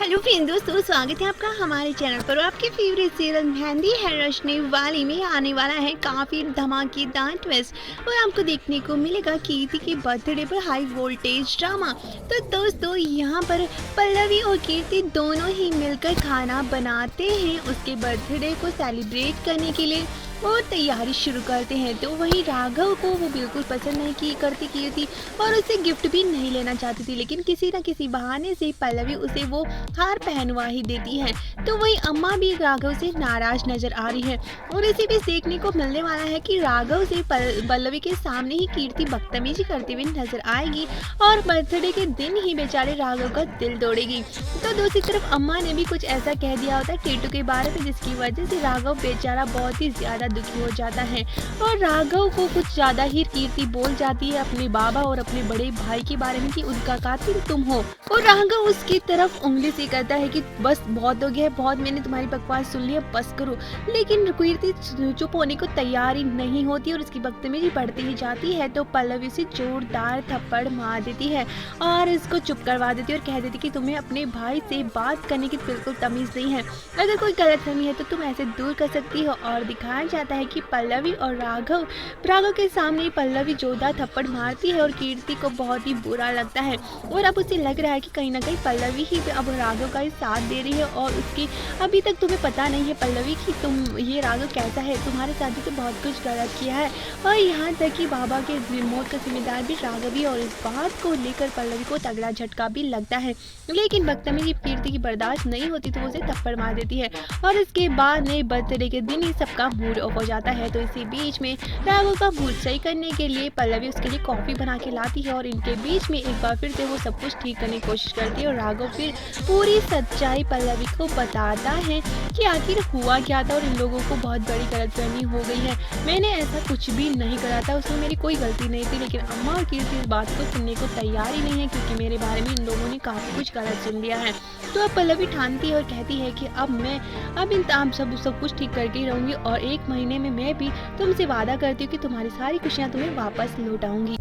Hello friend दोस्तों, स्वागत है आपका हमारे चैनल पर। और आपके फेवरेट सीरियल मेहंदी है रचने वाली में आने वाला है काफ़ी धमाकेदार ट्विस्ट और आपको देखने को मिलेगा कीर्ति के बर्थडे पर हाई वोल्टेज ड्रामा। तो दोस्तों यहाँ पर पल्लवी और कीर्ति दोनों ही मिलकर खाना बनाते हैं उसके बर्थडे को सेलिब्रेट करने के लिए और तैयारी शुरू करते हैं। तो वहीं राघव को वो बिल्कुल पसंद नहीं करती कीर्ति और उसे गिफ्ट भी नहीं लेना चाहती थी, लेकिन किसी न किसी बहाने से पल्लवी उसे वो हार पहनवा ही देती है। तो वहीं अम्मा भी राघव से नाराज नजर आ रही है और इसी बीच देखने को मिलने वाला है कि राघव से पल्लवी के सामने ही कीर्ति बदतमीजी करते हुए नजर आएगी और बर्थडे के दिन ही बेचारे राघव का दिल तोड़ेगी। तो दूसरी तरफ अम्मा ने भी कुछ ऐसा कह दिया होता है कीटू के बारे में, जिसकी वजह से राघव बेचारा बहुत ही ज्यादा दुखी हो जाता है और राघव को कुछ ज्यादा ही कीर्ति बोल जाती है अपने बाबा और अपने बड़े भाई के बारे में कि उनका कातिल तुम हो। और राघव उसकी तरफ उंगली से कहता है कि बस बहुत हो गया, बहुत मैंने तुम्हारी बकवास सुन लिया, बस करो। लेकिन कीर्ति चुप होने को तैयार ही नहीं होती और उसकी बदतमीजी बढ़ती ही जाती है। तो पल्लवी से जोरदार थप्पड़ मार देती है और इसको चुप करवा देती है और कह देती कि तुम्हें अपने भाई से बात करने की बिल्कुल तमीज नहीं है, अगर कोई गलतफहमी है तो तुम ऐसे दूर कर सकती हो। और दिखाया जाता है कि पल्लवी और राघव के सामने पल्लवी जोरदार थप्पड़ मारती है और कीर्ति को बहुत ही बुरा लगता है और अब उसे लग रहा है कि कहीं ना कहीं पल्लवी ही अब राघव का ही साथ दे रही है और उसकी अभी तक तुम्हें पता नहीं है पल्लवी कि तुम ये राघव कैसा है, तुम्हारे साथ भी तो बहुत कुछ गलत किया है। और यहाँ तक कि बाबा के मौत का जिम्मेदार भी राघव ही और इस बात को लेकर पल्लवी को तगड़ा झटका भी लगता है। लेकिन बदतमीजी कीर्ति की बर्दाश्त नहीं होती तो वो उसे थप्पड़ मार देती है और इसके बाद नए बर्थडे के दिन ही सबका मूड ऑफ हो जाता है। तो इसी बीच में राघव का मूड सही करने के लिए पल्लवी उसके लिए कॉफी बना के लाती है और इनके बीच में एक बार फिर से वो सब कुछ ठीक करने की कोशिश करती है और राघव फिर पूरी सच्चाई पल्लवी को बताता है कि आखिर हुआ क्या था और इन लोगों को बहुत बड़ी गलतफहमी हो गई है, मैंने ऐसा कुछ भी नहीं करा था, उसमें मेरी कोई गलती नहीं थी। लेकिन अम्मा और कीर्ति इस बात को सुनने को तैयार ही नहीं है क्योंकि मेरे बारे में इन लोगों ने काफी कुछ गलत सुन लिया है। तो अब पल्लवी ठानती है और कहती है कि अब इन सब कुछ ठीक करके ही रहूंगी और 1 महीने में मैं भी तुमसे वादा करती हूँ कि तुम्हारी सारी खुशियाँ तुम्हें वापस लौटाऊंगी।